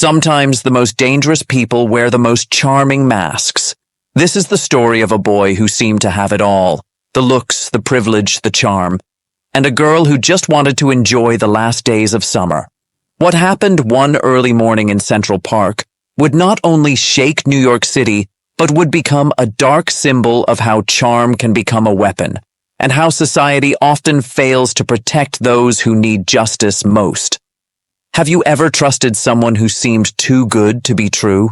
Sometimes the most dangerous people wear the most charming masks. This is the story of a boy who seemed to have it all, the looks, the privilege, the charm, and a girl who just wanted to enjoy the last days of summer. What happened one early morning in Central Park would not only shake New York City, but would become a dark symbol of how charm can become a weapon, and how society often fails to protect those who need justice most. Have you ever trusted someone who seemed too good to be true?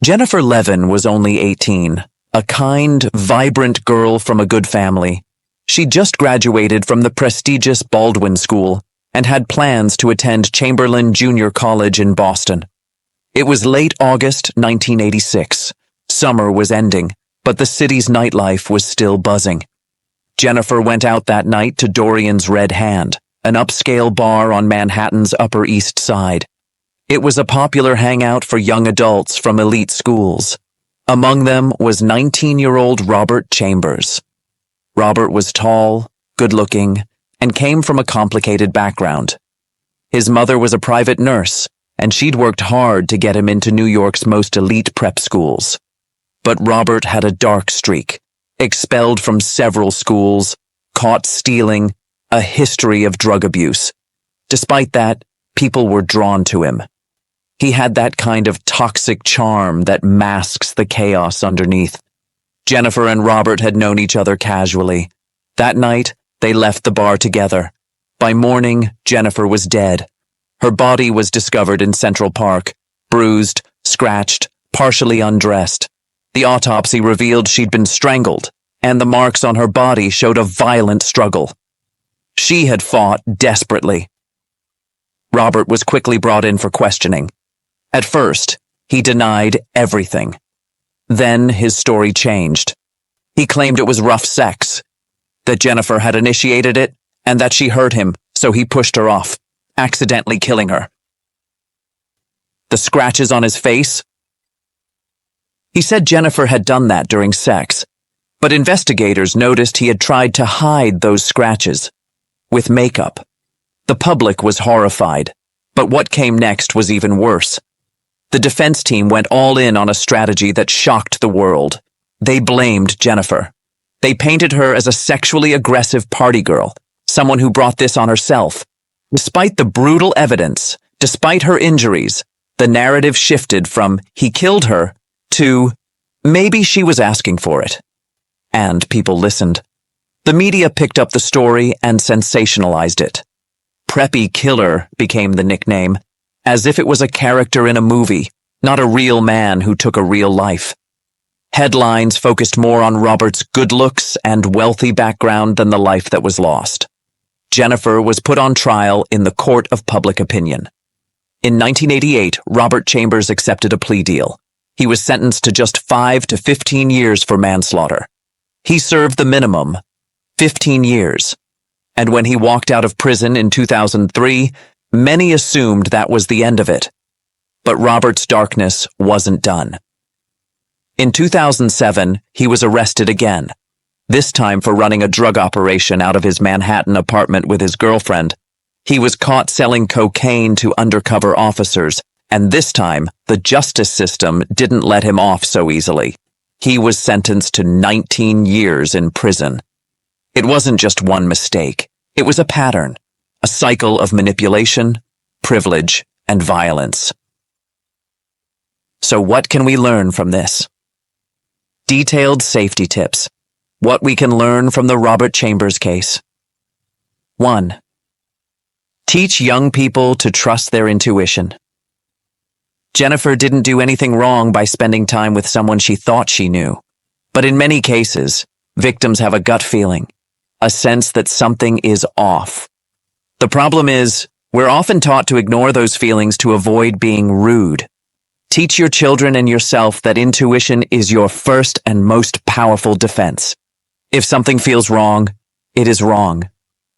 Jennifer Levin was only 18, a kind, vibrant girl from a good family. She just graduated from the prestigious Baldwin School and had plans to attend Chamberlain Junior College in Boston. It was late August 1986. Summer was ending, but the city's nightlife was still buzzing. Jennifer went out that night to Dorian's Red Hand, an upscale bar on Manhattan's Upper East Side. It was a popular hangout for young adults from elite schools. Among them was 19-year-old Robert Chambers. Robert was tall, good-looking, and came from a complicated background. His mother was a private nurse, and she'd worked hard to get him into New York's most elite prep schools. But Robert had a dark streak, expelled from several schools, caught stealing, a history of drug abuse. Despite that, people were drawn to him. He had that kind of toxic charm that masks the chaos underneath. Jennifer and Robert had known each other casually. That night, they left the bar together. By morning, Jennifer was dead. Her body was discovered in Central Park, bruised, scratched, partially undressed. The autopsy revealed she'd been strangled, and the marks on her body showed a violent struggle. She had fought desperately. Robert was quickly brought in for questioning. At first, he denied everything. Then his story changed. He claimed it was rough sex, that Jennifer had initiated it, and that she hurt him, so he pushed her off, accidentally killing her. The scratches on his face? He said Jennifer had done that during sex, but investigators noticed he had tried to hide those scratches with makeup. The public was horrified, but what came next was even worse. The defense team went all in on a strategy that shocked the world. They blamed Jennifer. They painted her as a sexually aggressive party girl, someone who brought this on herself. Despite the brutal evidence, despite her injuries, the narrative shifted from "he killed her" to "maybe she was asking for it." And people listened. The media picked up the story and sensationalized it. Preppy Killer became the nickname, as if it was a character in a movie, not a real man who took a real life. Headlines focused more on Robert's good looks and wealthy background than the life that was lost. Jennifer was put on trial in the court of public opinion. In 1988, Robert Chambers accepted a plea deal. He was sentenced to just 5 to 15 years for manslaughter. He served the minimum, 15 years. And when he walked out of prison in 2003, many assumed that was the end of it. But Robert's darkness wasn't done. In 2007, he was arrested again, this time for running a drug operation out of his Manhattan apartment with his girlfriend. He was caught selling cocaine to undercover officers, and this time, the justice system didn't let him off so easily. He was sentenced to 19 years in prison. It wasn't just one mistake. It was a pattern, a cycle of manipulation, privilege, and violence. So what can we learn from this? Detailed safety tips. What we can learn from the Robert Chambers case. 1. Teach young people to trust their intuition. Jennifer didn't do anything wrong by spending time with someone she thought she knew. But in many cases, victims have a gut feeling, a sense that something is off. The problem is, we're often taught to ignore those feelings to avoid being rude. Teach your children and yourself that intuition is your first and most powerful defense. If something feels wrong, it is wrong,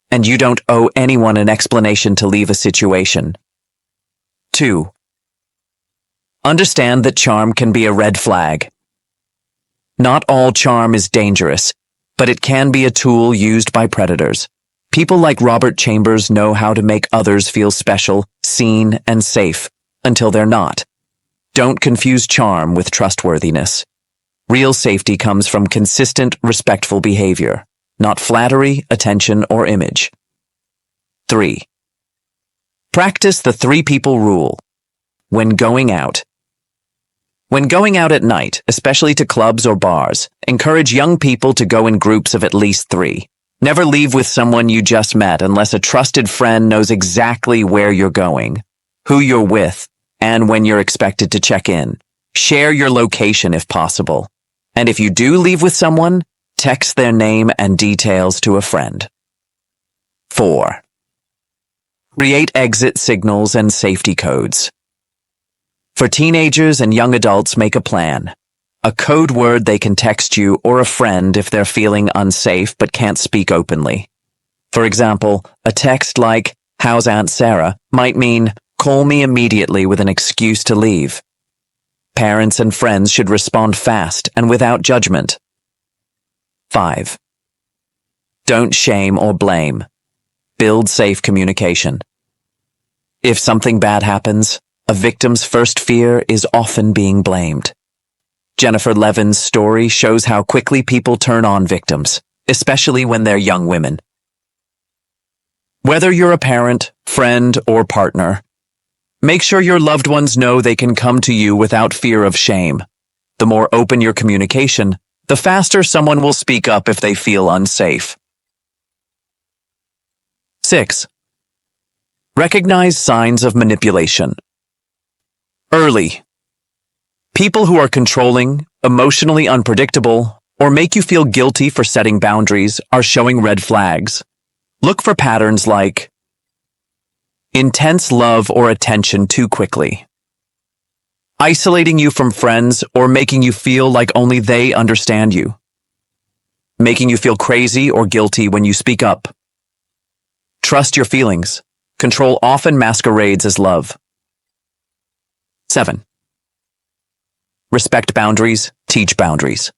and you don't owe anyone an explanation to leave a situation. 2. Understand that charm can be a red flag. Not all charm is dangerous, but it can be a tool used by predators. People like Robert Chambers know how to make others feel special, seen, and safe, until they're not. Don't confuse charm with trustworthiness. Real safety comes from consistent, respectful behavior, not flattery, attention, or image. 3. Practice the 3 people rule. When going out. When going out at night, especially to clubs or bars, encourage young people to go in groups of at least 3. Never leave with someone you just met unless a trusted friend knows exactly where you're going, who you're with, and when you're expected to check in. Share your location if possible. And if you do leave with someone, text their name and details to a friend. 4. Create exit signals and safety codes. For teenagers and young adults, make a plan. A code word they can text you or a friend if they're feeling unsafe but can't speak openly. For example, a text like, "How's Aunt Sarah?" might mean, "Call me immediately with an excuse to leave." Parents and friends should respond fast and without judgment. 5. Don't shame or blame. Build safe communication. If something bad happens, a victim's first fear is often being blamed. Jennifer Levin's story shows how quickly people turn on victims, especially when they're young women. Whether you're a parent, friend, or partner, make sure your loved ones know they can come to you without fear of shame. The more open your communication, the faster someone will speak up if they feel unsafe. 6. Recognize signs of manipulation. Early. People who are controlling, emotionally unpredictable, or make you feel guilty for setting boundaries are showing red flags. Look for patterns like intense love or attention too quickly, isolating you from friends or making you feel like only they understand you, making you feel crazy or guilty when you speak up. Trust your feelings. Control often masquerades as love. 7. Respect boundaries, teach boundaries.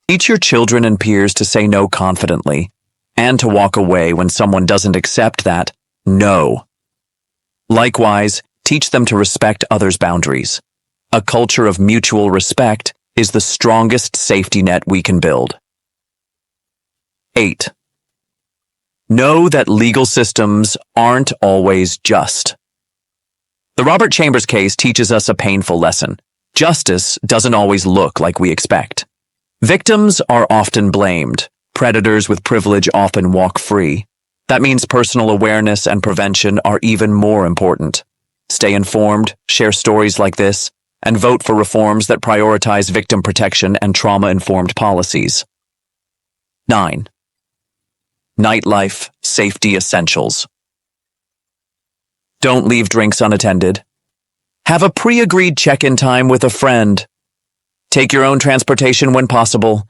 Teach your children and peers to say no confidently and to walk away when someone doesn't accept that no. Likewise, teach them to respect others' boundaries. A culture of mutual respect is the strongest safety net we can build. 8. Know that legal systems aren't always just. The Robert Chambers case teaches us a painful lesson. Justice doesn't always look like we expect. Victims are often blamed. Predators with privilege often walk free. That means personal awareness and prevention are even more important. Stay informed, share stories like this, and vote for reforms that prioritize victim protection and trauma-informed policies. 9. Nightlife safety essentials. Don't leave drinks unattended. Have a pre-agreed check-in time with a friend. Take your own transportation when possible.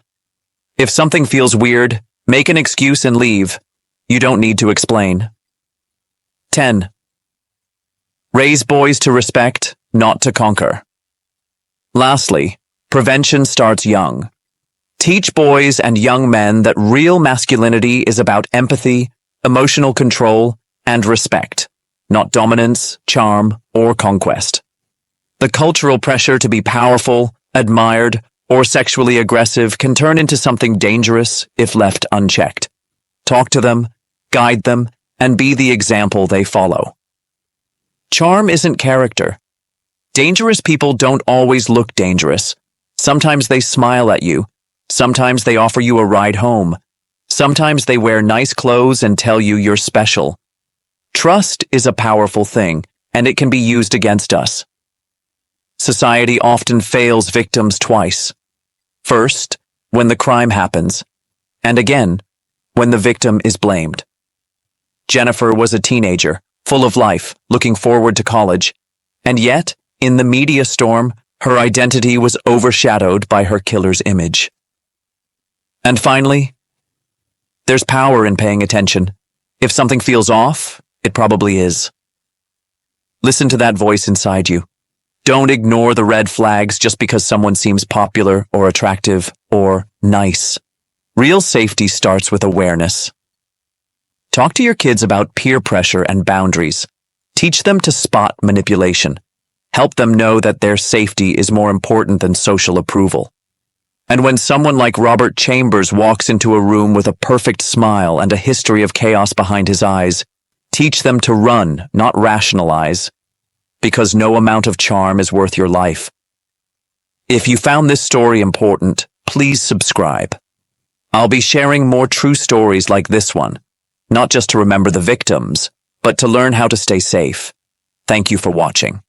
If something feels weird, make an excuse and leave. You don't need to explain. 10. Raise boys to respect, not to conquer. Lastly, prevention starts young. Teach boys and young men that real masculinity is about empathy, emotional control, and respect, not dominance, charm, or conquest. The cultural pressure to be powerful, admired, or sexually aggressive can turn into something dangerous if left unchecked. Talk to them, guide them, and be the example they follow. Charm isn't character. Dangerous people don't always look dangerous. Sometimes they smile at you. Sometimes they offer you a ride home. Sometimes they wear nice clothes and tell you you're special. Trust is a powerful thing, and it can be used against us. Society often fails victims twice. First, when the crime happens, and again, when the victim is blamed. Jennifer was a teenager, full of life, looking forward to college, and yet, in the media storm, her identity was overshadowed by her killer's image. And finally, there's power in paying attention. If something feels off, it probably is. Listen to that voice inside you. Don't ignore the red flags just because someone seems popular or attractive or nice. Real safety starts with awareness. Talk to your kids about peer pressure and boundaries. Teach them to spot manipulation. Help them know that their safety is more important than social approval. And when someone like Robert Chambers walks into a room with a perfect smile and a history of chaos behind his eyes, teach them to run, not rationalize, because no amount of charm is worth your life. If you found this story important, please subscribe. I'll be sharing more true stories like this one, not just to remember the victims, but to learn how to stay safe. Thank you for watching.